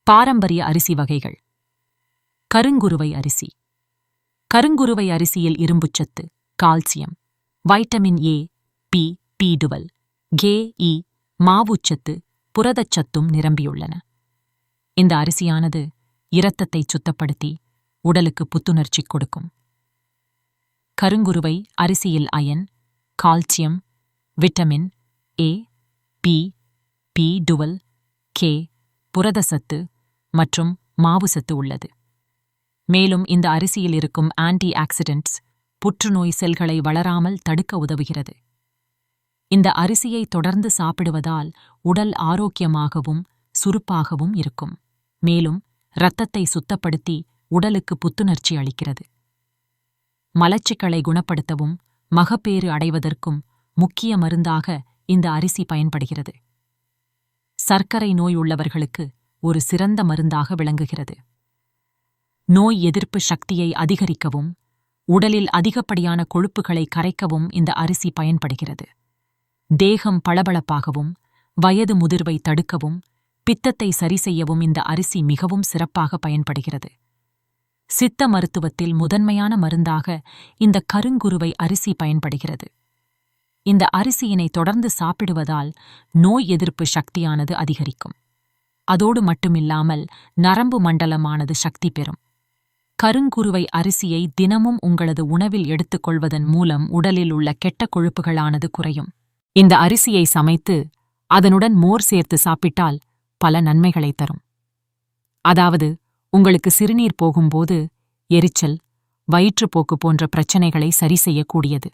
பாரம்பரிய அரிசி வகைகள். கருங்குருவை அரிசி. கருங்குருவை அரிசியில் இரும்புச்சத்து, கால்சியம், வைட்டமின் ஏ, பி, பி12, கே, இ, மாவுச்சத்து, புரதச்சத்தும் நிரம்பியுள்ளன. இந்த அரிசியானது இரத்தத்தை சுத்தப்படுத்தி உடலுக்கு புத்துணர்ச்சி கொடுக்கும். கருங்குருவை அரிசியில் iron, calcium, vitamin A, B, பி12, கே, புரதச்சத்து மற்றும் மாவுசத்து உள்ளது. மேலும் இந்த அரிசியில் இருக்கும் ஆன்டி ஆக்சிடென்ட்ஸ் புற்றுநோய் செல்களை வளராமல் தடுக்க உதவுகிறது. இந்த அரிசியை தொடர்ந்து சாப்பிடுவதால் உடல் ஆரோக்கியமாகவும் சுறுப்பாகவும் இருக்கும். மேலும் இரத்தத்தை சுத்தப்படுத்தி உடலுக்கு புத்துணர்ச்சி அளிக்கிறது. மலச்சிக்கலை குணப்படுத்தவும் மகப்பேறு அடைவதற்கும் முக்கிய மருந்தாக இந்த அரிசி பயன்படுகிறது. சர்க்கரை நோய் உள்ளவர்களுக்கு ஒரு சிறந்த மருந்தாக விளங்குகிறது. நோய் எதிர்ப்பு சக்தியை அதிகரிக்கவும் உடலில் அதிகப்படியான கொழுப்புகளை கரைக்கவும் இந்த அரிசி பயன்படுகிறது. தேகம் பளபளப்பாகவும் வயது முதிர்வை தடுக்கவும் பித்தத்தை சரிசெய்யவும் இந்த அரிசி மிகவும் சிறப்பாக பயன்படுகிறது. சித்த மருத்துவத்தில் முதன்மையான மருந்தாக இந்த கருங்குருவை அரிசி பயன்படுகிறது. இந்த அரிசியினை தொடர்ந்து சாப்பிடுவதால் நோய் எதிர்ப்பு சக்தியானது அதிகரிக்கும். அதோடு மட்டுமில்லாமல் நரம்பு மண்டலமானது சக்தி பெறும். கருங்குருவை அரிசியை தினமும் உங்களது உணவில் எடுத்துக்கொள்வதன் மூலம் உடலில் உள்ள கெட்ட கொழுப்புகளானது குறையும். இந்த அரிசியை சமைத்து அதனுடன் மோர் சேர்த்து சாப்பிட்டால் பல நன்மைகளை தரும். அதாவது உங்களுக்கு சிறுநீர் போகும்போது எரிச்சல், வயிற்றுப்போக்கு போன்ற பிரச்சனைகளை சரி செய்யக்கூடியது.